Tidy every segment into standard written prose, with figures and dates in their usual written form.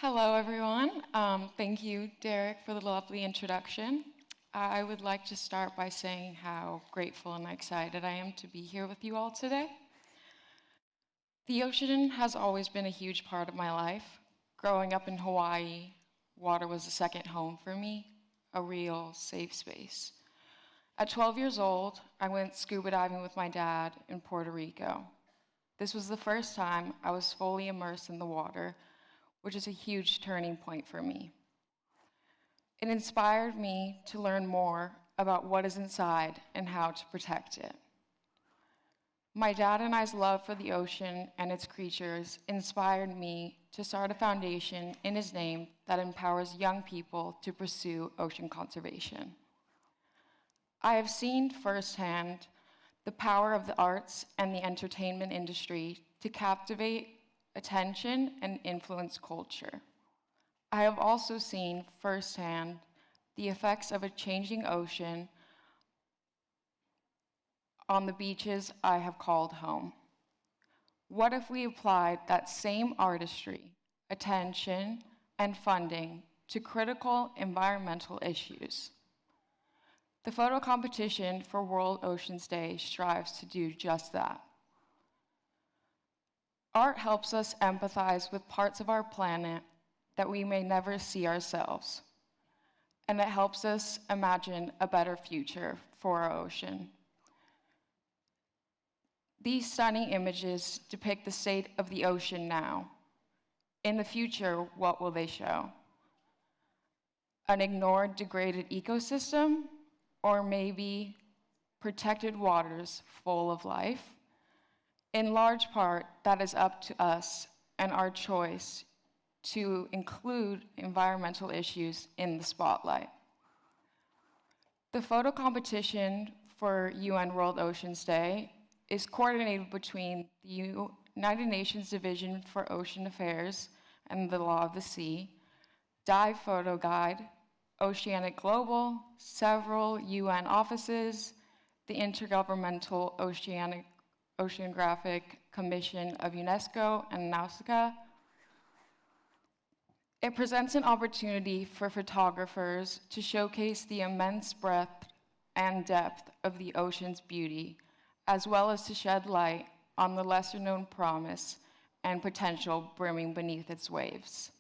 Hello, everyone. Thank you, Derek, for the lovely introduction. I would like to start by saying how grateful and excited I am to be here with you all today. The ocean has always been a huge part of my life. Growing up in Hawaii, water was a second home for me, a real safe space. At 12 years old, I went scuba diving with my dad in Puerto Rico. This was the first time I was fully immersed in the water, which is a huge turning point for me. It inspired me to learn more about what is inside and how to protect it. My dad and I's love for the ocean and its creatures inspired me to start a foundation in his name that empowers young people to pursue ocean conservation. I have seen firsthand the power of the arts and the entertainment industry to captivate attention and influence culture. I have also seen firsthand the effects of a changing ocean on the beaches I have called home. What if we applied that same artistry, attention, and funding to critical environmental issues? The photo competition for World Oceans Day strives to do just that. Art helps us empathize with parts of our planet that we may never see ourselves, and it helps us imagine a better future for our ocean. These stunning images depict the state of the ocean now. In the future, what will they show? An ignored, degraded ecosystem, or maybe protected waters full of life? In large part, that is up to us and our choice to include environmental issues in the spotlight. The photo competition for UN World Oceans Day is coordinated between the United Nations Division for Ocean Affairs and the Law of the Sea, DivePhotoGuide, Oceanic Global, several UN offices, the Intergovernmental Oceanographic Commission of UNESCO and Nausicaa. It presents an opportunity for photographers to showcase the immense breadth and depth of the ocean's beauty, as well as to shed light on the lesser-known promise and potential brimming beneath its waves.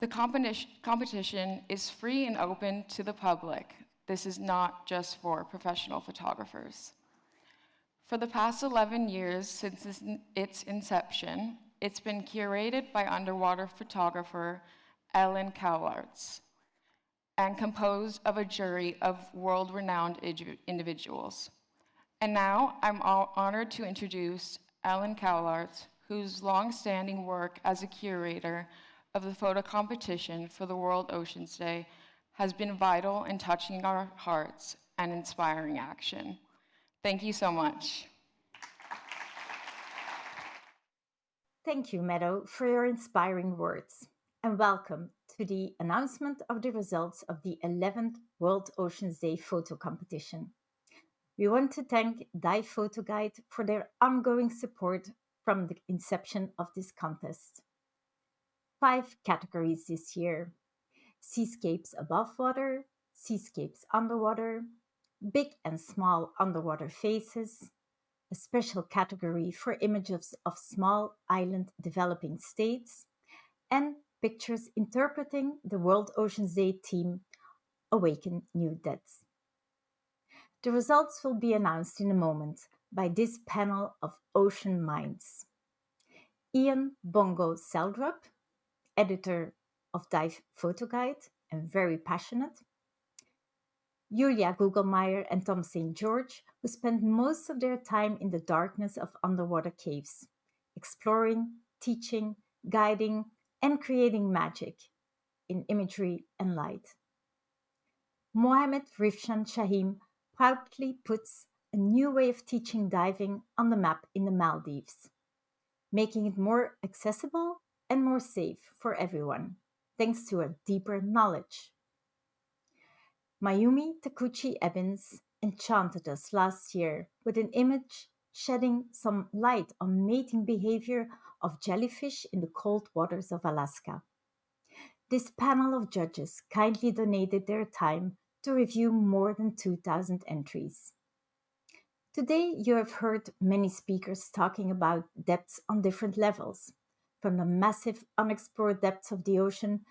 The competition is free and open to the public. This is not just for professional photographers. For the past 11 years since its inception, it's been curated by underwater photographer Cuylaerts and composed of a jury of world-renowned individuals. And now I'm honored to introduce Cuylaerts, whose long-standing work as a curator of the photo competition for the World Oceans Day has been vital in touching our hearts and inspiring action. Thank you so much. Thank you, Meadow, for your inspiring words, and welcome to the announcement of the results of the 11th World Oceans Day photo competition. We want to thank DivePhotoGuide for their ongoing support from the inception of this contest. 5 categories this year: seascapes above water, seascapes underwater, big and small underwater faces, a special category for images of small island developing states, and pictures interpreting the World Oceans Day theme, Awaken New Depths. The results will be announced in a moment by this panel of ocean minds. Ian Bongo-Seldrup, editor of DivePhotoGuide and very passionate. Julia Gugelmeier and Tom St. George, who spent most of their time in the darkness of underwater caves, exploring, teaching, guiding, and creating magic in imagery and light. Mohamed Rifshan Shaheem proudly puts a new way of teaching diving on the map in the Maldives, making it more accessible and more safe for everyone, thanks to a deeper knowledge. Mayumi Takeuchi-Ebbins enchanted us last year with an image shedding some light on mating behavior of jellyfish in the cold waters of Alaska. This panel of judges kindly donated their time to review more than 2,000 entries. Today, you have heard many speakers talking about depths on different levels, from the massive unexplored depths of the ocean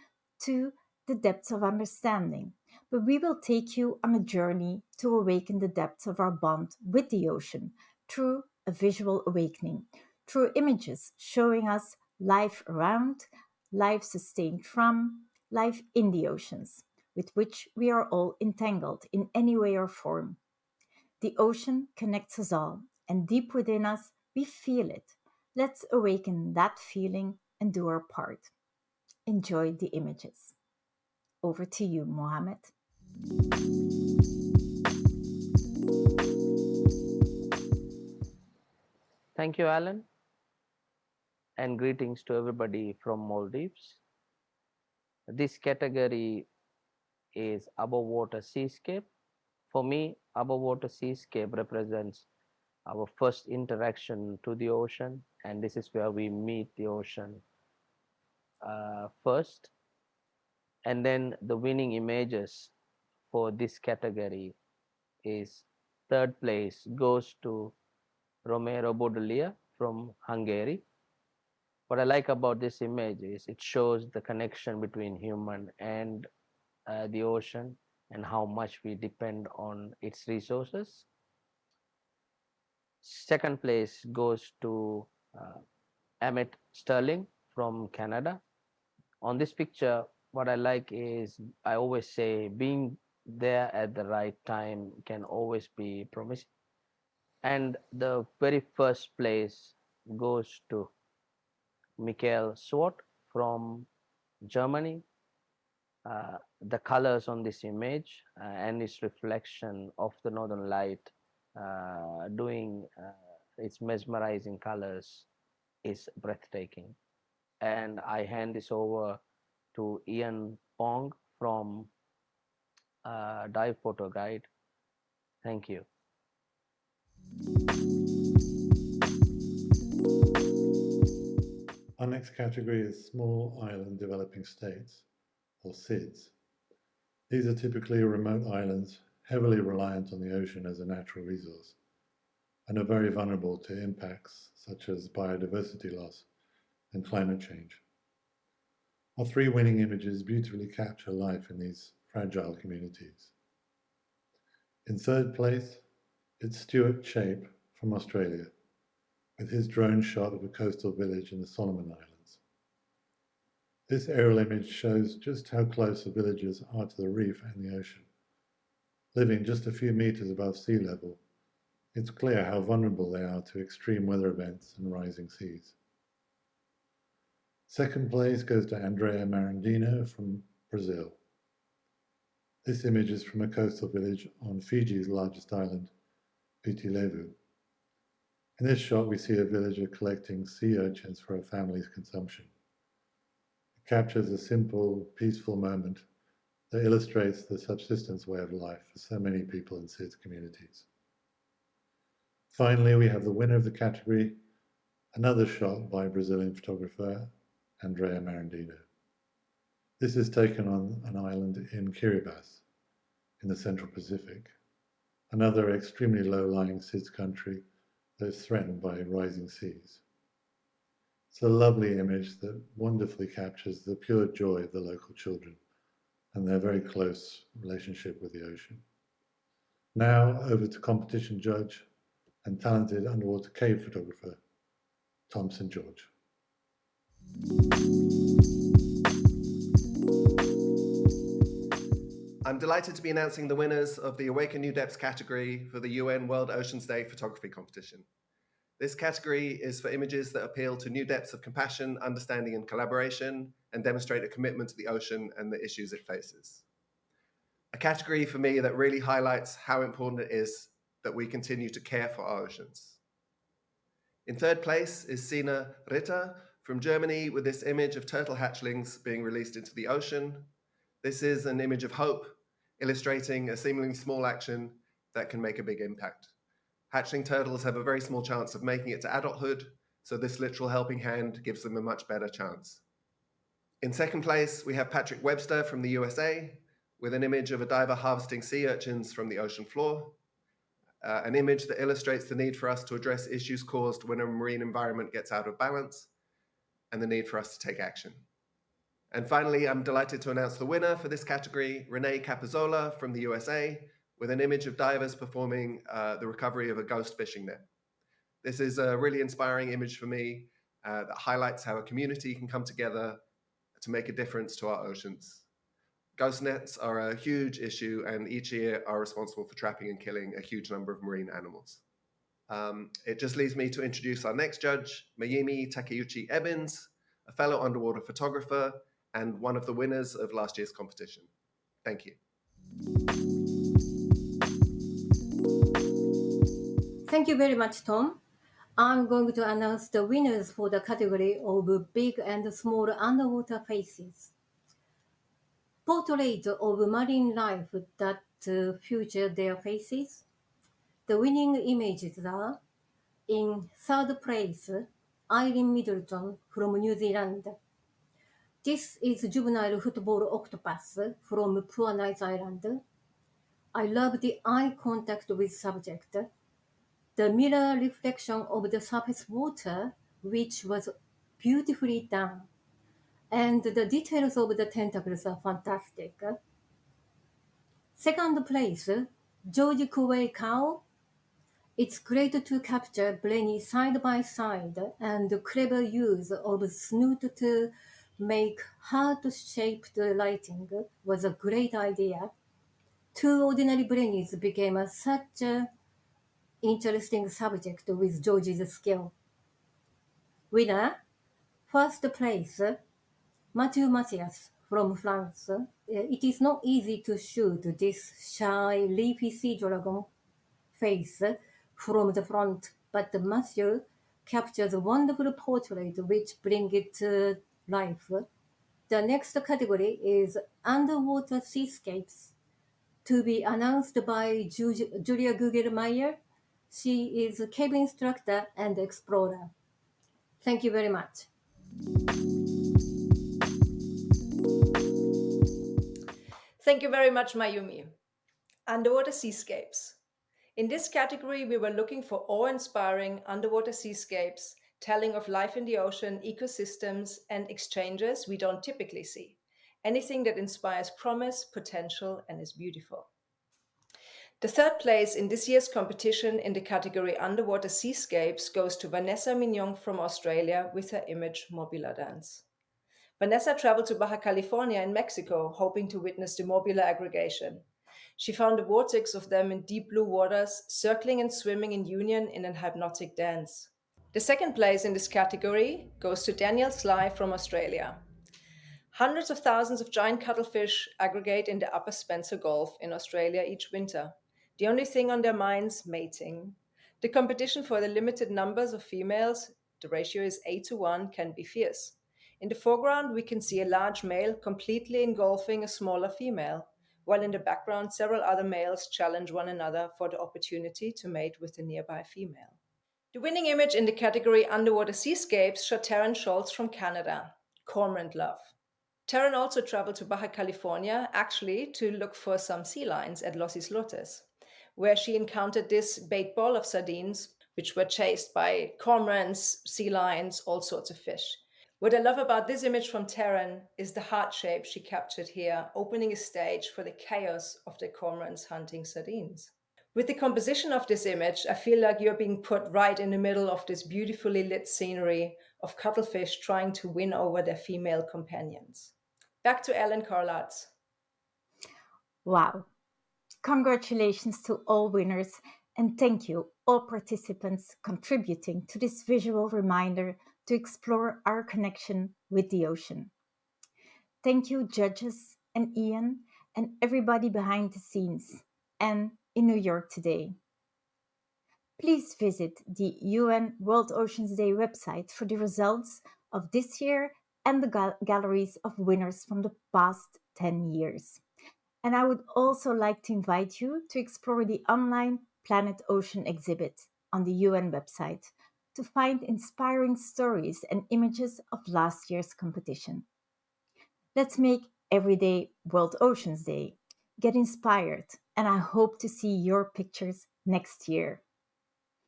to the depths of understanding. But we will take you on a journey to awaken the depths of our bond with the ocean through a visual awakening, through images showing us life around, life sustained from, life in the oceans, with which we are all entangled in any way or form. The ocean connects us all, and deep within us, we feel it. Let's awaken that feeling and do our part. Enjoy the images. Over to you, Mohamed. Thank you, Alan, and greetings to everybody from Maldives. This category is above water seascape. For me, above water seascape represents our first interaction to the ocean, and this is where we meet the ocean first. And then the winning images for this category is third place goes to Romero Baudelaire from Hungary. What I like about this image is it shows the connection between human and the ocean and how much we depend on its resources. Second place goes to Emmett Sterling from Canada. On this picture, what I like is I always say being there at the right time can always be promising. And the very first place goes to Michael Swart from Germany. The colors on this image and its reflection of the northern light doing its mesmerizing colors is breathtaking. And I hand this over to Ian Pong from DivePhotoGuide. Thank you. Our next category is Small Island Developing States, or SIDS. These are typically remote islands heavily reliant on the ocean as a natural resource and are very vulnerable to impacts such as biodiversity loss and climate change. Our three winning images beautifully capture life in these fragile communities. In third place, it's Stuart Chape from Australia, with his drone shot of a coastal village in the Solomon Islands. This aerial image shows just how close the villagers are to the reef and the ocean. Living just a few meters above sea level, it's clear how vulnerable they are to extreme weather events and rising seas. Second place goes to Andrea Marandino from Brazil. This image is from a coastal village on Fiji's largest island, Viti-Levu. In this shot, we see a villager collecting sea urchins for her family's consumption. It captures a simple, peaceful moment that illustrates the subsistence way of life for so many people in SIDS communities. Finally, we have the winner of the category, another shot by Brazilian photographer Andrea Marandino. This is taken on an island in Kiribati in the Central Pacific, another extremely low-lying SIDS country that is threatened by rising seas. It's a lovely image that wonderfully captures the pure joy of the local children and their very close relationship with the ocean. Now over to competition judge and talented underwater cave photographer, Tom St. George. I'm delighted to be announcing the winners of the Awaken New Depths category for the UN World Oceans Day Photography Competition. This category is for images that appeal to new depths of compassion, understanding, and collaboration, and demonstrate a commitment to the ocean and the issues it faces. A category for me that really highlights how important it is that we continue to care for our oceans. In third place is Sina Ritter from Germany with this image of turtle hatchlings being released into the ocean. This is an image of hope, illustrating a seemingly small action that can make a big impact. Hatchling turtles have a very small chance of making it to adulthood, so this literal helping hand gives them a much better chance. In second place, we have Patrick Webster from the USA with an image of a diver harvesting sea urchins from the ocean floor, an image that illustrates the need for us to address issues caused when a marine environment gets out of balance and the need for us to take action. And finally, I'm delighted to announce the winner for this category, Renee Capizzola from the USA, with an image of divers performing the recovery of a ghost fishing net. This is a really inspiring image for me that highlights how a community can come together to make a difference to our oceans. Ghost nets are a huge issue and each year are responsible for trapping and killing a huge number of marine animals. It just leaves me to introduce our next judge, Mayumi Takeuchi-Ebbins, a fellow underwater photographer and one of the winners of last year's competition. Thank you. Thank you very much, Tom. I'm going to announce the winners for the category of big and small underwater faces. Portraits of marine life that feature their faces. The winning images are, in third place, Eileen Middleton from New Zealand. This is juvenile football octopus from Poor Knights Island. I love the eye contact with subject, the mirror reflection of the surface water, which was beautifully done, and the details of the tentacles are fantastic. Second place, George Kuwei cow. It's great to capture brainy side by side, and the clever use of snoot to make heart-shaped lighting was a great idea. Two ordinary brainies became such an interesting subject with George's skill. Winner, first place, Mathieu Mathias from France. It is not easy to shoot this shy, leafy sea dragon face from the front, but Mathieu captures a wonderful portrait which brings it to life. The next category is underwater seascapes, to be announced by Julia Gugelmeier. She is a cave instructor and explorer. Thank you very much. Thank you very much, Mayumi. Underwater seascapes. In this category, we were looking for awe-inspiring underwater seascapes, telling of life in the ocean, ecosystems, and exchanges we don't typically see. Anything that inspires promise, potential, and is beautiful. The third place in this year's competition in the category Underwater Seascapes goes to Vanessa Mignon from Australia with her image Mobula Dance. Vanessa traveled to Baja California in Mexico, hoping to witness the Mobula aggregation. She found a vortex of them in deep blue waters, circling and swimming in union in an hypnotic dance. The second place in this category goes to Daniel Sly from Australia. Hundreds of thousands of giant cuttlefish aggregate in the Upper Spencer Gulf in Australia each winter. The only thing on their minds, mating. The competition for the limited numbers of females, the ratio is 8-1, can be fierce. In the foreground, we can see a large male completely engulfing a smaller female, while in the background, several other males challenge one another for the opportunity to mate with the nearby female. The winning image in the category Underwater Seascapes showed Taryn Schultz from Canada, Cormorant Love. Taryn also traveled to Baja California, actually to look for some sea lions at Los Islotes, where she encountered this bait ball of sardines, which were chased by cormorants, sea lions, all sorts of fish. What I love about this image from Taryn is the heart shape she captured here, opening a stage for the chaos of the cormorants hunting sardines. With the composition of this image, I feel like you're being put right in the middle of this beautifully lit scenery of cuttlefish trying to win over their female companions. Back to Ellen Cuylaerts. Wow. Congratulations to all winners, and thank you all participants contributing to this visual reminder to explore our connection with the ocean. Thank you, judges and Ian and everybody behind the scenes and in New York today. Please visit the UN World Oceans Day website for the results of this year and the galleries of winners from the past 10 years. And I would also like to invite you to explore the online Planet Ocean exhibit on the UN website to find inspiring stories and images of last year's competition. Let's make every day World Oceans Day. Get inspired, and I hope to see your pictures next year.